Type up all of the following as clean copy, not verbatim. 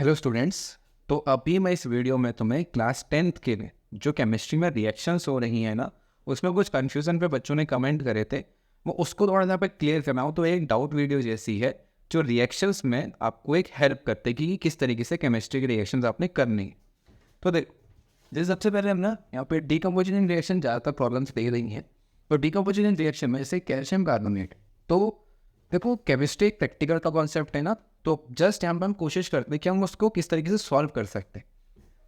Hello students. तो अभी मैं इस वीडियो में तुम्हें क्लास 10th के लिए जो केमिस्ट्री में रिएक्शंस हो रही हैं ना, उसमें कुछ कन्फ्यूज़न पे बच्चों ने कमेंट करे थे, वो उसको थोड़ा सा पे क्लियर करना हो। तो एक डाउट वीडियो जैसी है जो रिएक्शंस में आपको एक हेल्प करते कि किस तरीके से केमिस्ट्री के रिएक्शंस आपने करनी है। तो देखो, जैसे सबसे पहले हम ना यहाँ पे डीकम्पोजिशन रिएक्शन ज़्यादातर प्रॉब्लम्स दे रही हैं। तो डीकम्पोजिशन रिएक्शन में जैसे कैल्शियम कार्बोनेट, तो देखो केमिस्ट्री एक प्रैक्टिकल का कॉन्सेप्ट है ना, तो जस्ट यहाँ पर हम कोशिश करते हैं कि हम उसको किस तरीके से सॉल्व कर सकते हैं।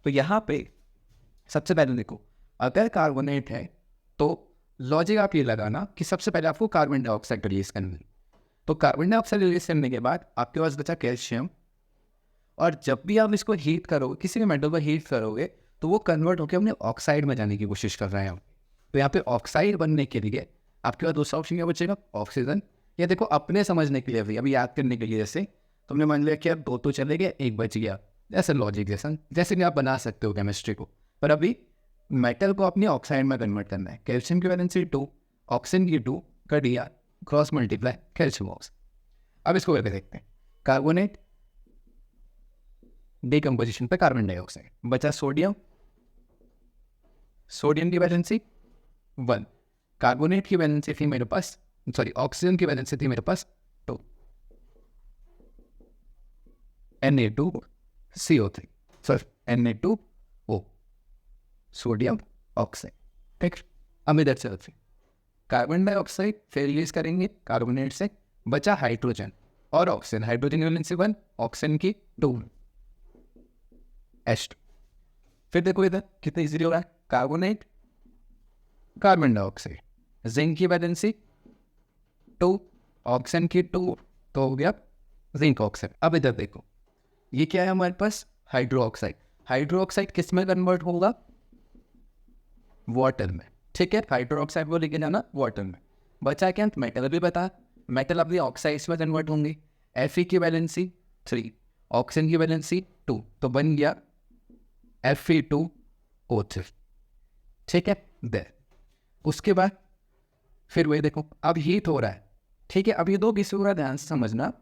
तो यहाँ पे सबसे पहले देखो, अगर कार्बोनेट है तो लॉजिक आप ये लगाना कि सबसे पहले आपको कार्बन डाइऑक्साइड रिलीज करना है। तो कार्बन डाइऑक्साइड रिलीज करने के बाद आपके पास बचा कैल्शियम, और जब भी आप इसको हीट करोगे, किसी भी मेटल को हीट करोगे, तो वो कन्वर्ट होकर अपने ऑक्साइड में जाने की कोशिश कर रहे हैं। तो यहाँ पे ऑक्साइड बनने के लिए आपके पास दूसरा ऑप्शन क्या बचेगा? ऑक्सीजन। या देखो, अपने समझने के लिए भी, अभी याद करने के लिए, जैसे तुमने मान लिया कि अब दो तो चले गए, एक बच गया, ऐसे लॉजिक जैसे भी आप बना सकते हो केमिस्ट्री को। पर अभी मेटल को अपने ऑक्साइड में कन्वर्ट करना है। कैल्शियम की वैलेंसी 2, ऑक्सीजन की 2 कर दिया, क्रॉस मल्टीप्लाई कैल्शियम ऑक्स। अब इसको करके देखते हैं। कार्बोनेट डीकम्पोजिशन पे कार्बन डाइऑक्साइड बचा, सोडियम, सोडियम की वैलेंसी 1, कार्बोनेट की वैलेंसी थी मेरे पास, सॉरी ऑक्सीजन की वैलेंसी थी मेरे पास 2, Na2CO3, sorry Na2O, sodium oxide. ठीक, अब इधर से कार्बन डाइऑक्साइड फिर रिलीज करेंगे कार्बोनेट से, बचा हाइड्रोजन और ऑक्सीजन। हाइड्रोजन की वैलेंसी 1, ऑक्सीजन की 2, H2। फिर देखो इधर कितना इजीली हो रहा है, कार्बोनेट कार्बन डाइऑक्साइड, जिंक की वैलेंसी 2, ऑक्सीजन की 2, तो हो गया जिंक ऑक्साइड। अब इधर देखो, ये क्या है हमारे पास? हाइड्रोक्साइड। हाइड्रोक्साइड किस में कन्वर्ट होगा? वाटर में। ठीक है, हाइड्रोक्साइड को लेके जाना वाटर में। बचा क्या? मेटल भी बता, मेटल अपनी ऑक्साइड्स में कन्वर्ट होंगे। Fe की वैलेंसी 3, ऑक्सीजन की वैलेंसी 2, तो बन गया Fe2O3। ठीक है, दे उसके बाद फिर वही देखो, अब हीट हो रहा है। ठीक है, अब ये दो किसी को ध्यान से समझना।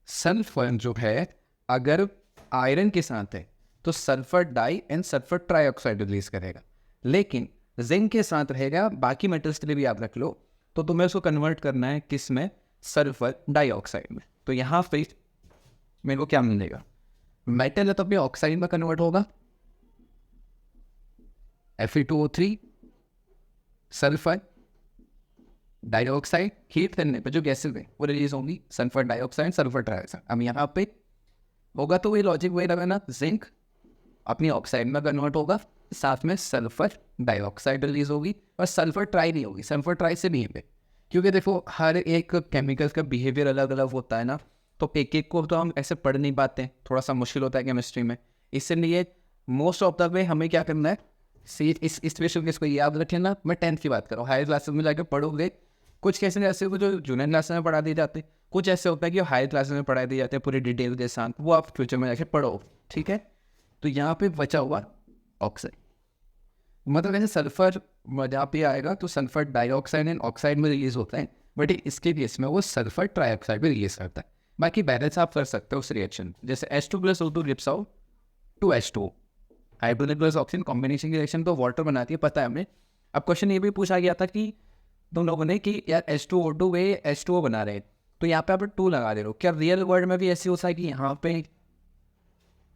सल्फर जो है, अगर आयरन के साथ है तो sulphur di and sulphur trioxide release करेगा, लेकिन जिंक के साथ रहेगा, बाकी मेटल्स के लिए भी याद रख लो, तो तुम्हें उसको कन्वर्ट करना है किस में? सल्फर डाइऑक्साइड में। तो यहाँ पे मेरे को क्या मिलेगा? मेटल है तो अपने ऑक्साइड में कन्वर्ट होगा, Fe2O3, सल्फर डाइऑक्साइड हीट करने पर जो गैसेज है वो रिलीज होंगी, सल्फर डाइऑक्साइड, सल्फर ट्राइऑक्साइड। अब यहाँ पे होगा तो वही लॉजिक वही लगाना, जिंक अपनी ऑक्साइड में कन्वर्ट होगा, साथ में सल्फर डाइऑक्साइड रिलीज होगी, और सल्फर ट्राई नहीं होगी, सल्फर ट्राई से नहीं पे, क्योंकि देखो हर एक केमिकल का बिहेवियर अलग अलग होता है ना, तो एक एक को तो हम ऐसे पढ़ नहीं पाते, थोड़ा सा मुश्किल होता है केमिस्ट्री में। इसलिए मोस्ट ऑफ द वे हमें क्या करना है, इस स्पेशल केस को याद रखें ना। मैं 10th की बात कर रहा हूँ, हायर क्लासेस में जाकर पढ़ोगे, कुछ केसेस ऐसे हो जो जूनियर क्लास में पढ़ा दिए जाते हैं, कुछ ऐसे होता है कि हायर क्लासेस में पढ़ा दिए जाते हैं पूरी डिटेल के साथ, वो आप फ्यूचर में जाके पढ़ो। ठीक है, तो यहाँ पे बचा हुआ ऑक्साइड, मतलब ऐसे सल्फर जहाँ पे आएगा तो सल्फर डाइऑक्साइड एंड ऑक्साइड में रिलीज होता है, बट इसके केस में वो सल्फर ट्राईऑक्साइड में रिलीज करता है। बाकी बैलेंस आप कर सकते हो उस रिएक्शन, जैसे H2+O2 gives out 2H2O, hydrogen plus oxygen combination की रिएक्शन तो वाटर बनाती है, पता है हमें। अब क्वेश्चन ये भी पूछा गया था कि तुम लोगों ने कि यार H2O2 वे H2O बना रहे हैं, तो यहाँ पे आप 2 लगा दे रहे हो, क्या रियल वर्ल्ड में भी ऐसी होता है कि यहाँ पे?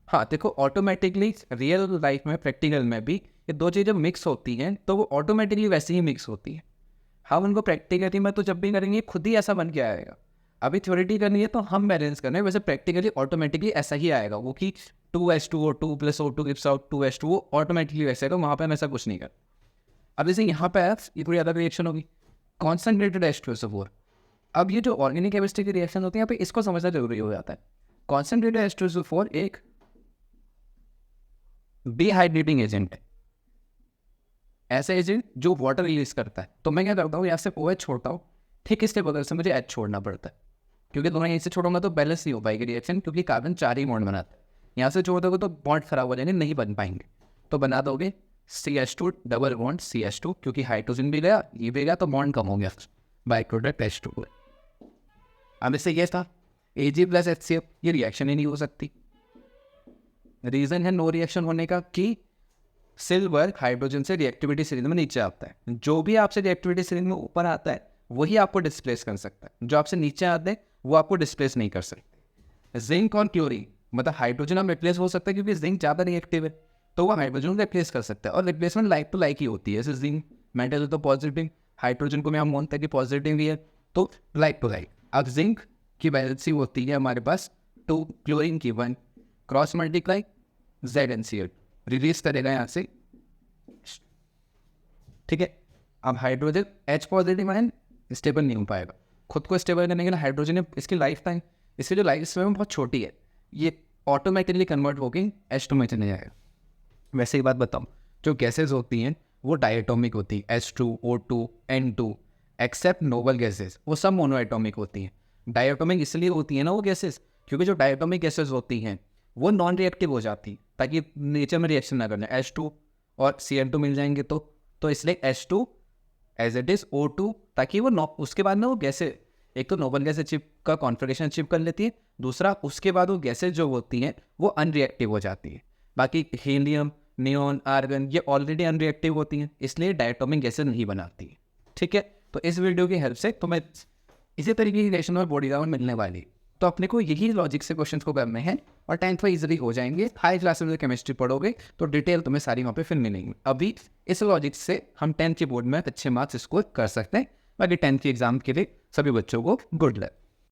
हाँ देखो, ऑटोमेटिकली रियल लाइफ में, प्रैक्टिकल में भी ये दो चीज़ें मिक्स होती हैं, तो वो ऑटोमेटिकली वैसे ही मिक्स होती है। हम उनको प्रैक्टिकली में तो जब भी करेंगे खुद ही ऐसा बन के आएगा। अभी थ्योरेटी करनी है तो हम बैलेंस करना है, वैसे प्रैक्टिकली ऑटोमेटिकली ऐसा ही आएगा, वो कि 2H2O2+O2 gives out 2H2O, automatically वैसे आएगा, वहाँ पे हम ऐसा कुछ नहीं कर। अब जैसे यहाँ पे ये थोड़ी अलग रिएक्शन होगी, कॉन्सेंट्रेटेड H2SO4। अब ये जो ऑर्गेनिक केमिस्ट्री की रिएक्शन होती है, यहाँ पे इसको समझना जरूरी हो जाता है। कॉन्सेंट्रेटेड H2SO4 एक डिहाइड्रेटिंग एजेंट है, ऐसा एजेंट जो वाटर रिलीज करता है। तो मैं क्या करता हूँ, यहाँ से OH छोड़ता हूँ, ठीक इसके बदल से मुझे H छोड़ना पड़ता है, क्योंकि दोनों यहीं से छोड़ूंगा तो बैलेंस नहीं हो पाएगी रिएक्शन, क्योंकि कार्बन 4 ही बॉन्ड बनाता है। यहाँ से छोड़ दोगे तो बॉन्ड खराब हो जाएंगे, नहीं बन पाएंगे, तो बना दोगे CH2 डबल बॉन्ड CH2, क्योंकि हाइड्रोजन भी गया ये भी गया, तो बॉन्ड कम हो गया, बाई प्रोडक्ट H2। अब इससे ये था Ag+HCl, ये रिएक्शन ही नहीं हो सकती। रीज़न है नो रिएक्शन होने का कि सिल्वर हाइड्रोजन से रिएक्टिविटी सीरीज में नीचे आता है। जो भी आपसे रिएक्टिविटी सीरीज में ऊपर आता है वही आपको डिस्प्लेस कर सकता है, जो आपसे नीचे आते हैं वो आपको डिस्प्लेस नहीं कर सकते। जिंक और क्लोरीन मतलब हाइड्रोजन हम रिप्लेस हो सकता है क्योंकि जिंक ज़्यादा रिएक्टिव है, तो वो हाइड्रोजन रिप्लेस कर सकता है और रिप्लेसमेंट लाइक टू लाइक ही होती है। जैसे जिंक मेटल है तो पॉजिटिव, हाइड्रोजन को मैं हम मानते हैं कि पॉजिटिव ही है, तो लाइक टू लाइक। अब जिंक की वैलेंसी होती है हमारे पास 2, क्लोरीन की 1, क्रॉस मल्टीप्लाई ZnCl रिलीज करेगा यहाँ से, ठीक है। अब hydrogen H positive ion stable नहीं हो पाएगा, खुद को स्टेबल करने के लिए हाइड्रोजन है इसकी लाइफ टाइम, इसकी जो लाइफ टाइम बहुत छोटी है, ये ऑटोमेटिकली कन्वर्ट होकर H2 में चले जाएगा। वैसे ही बात बताऊँ, जो गैसेज होती हैं वो डायटोमिक होती है, H2, O2, N2, accept noble gases वो सब मोनोएटोमिक होती हैं। डायटोमिक इसलिए होती है ना वो गैसेज, क्योंकि जो डायटोमिक गैसेज होती हैं वो नॉन रिएक्टिव हो जाती ताकि नेचर में रिएक्शन ना करना, H2 और Cl2 मिल जाएंगे तो इसलिए H2 as it is O2, ताकि वो उसके बाद ना वो गैसेज एक तो नोबल गैसेज चिप का कॉन्फिगरेशन अचीव कर लेती है, दूसरा उसके बाद वो गैसेज जो होती हैं वो अनरिएक्टिव हो जाती है। बाकी हीलियम, नियोन, आर्गन ये ऑलरेडी अनरिएक्टिव होती हैं, इसलिए डायटोमिक गैसेज नहीं बनाती है, ठीक है। तो इस वीडियो की हेल्प से तुम्हें इसी तरीके की रिएक्शन और बॉडी डायग्राम मिलने वाली, तो अपने को यही लॉजिक से क्वेश्चंस को करने हैं और 10th में इजीली हो जाएंगे। हाई क्लास में केमिस्ट्री पढ़ोगे तो डिटेल तुम्हें सारी वहाँ पे फिर मिलेंगी। अभी इस लॉजिक से हम 10th के बोर्ड में अच्छे मार्क्स स्कोर कर सकते हैं। बाकी 10th के एग्जाम के लिए सभी बच्चों को गुड लक।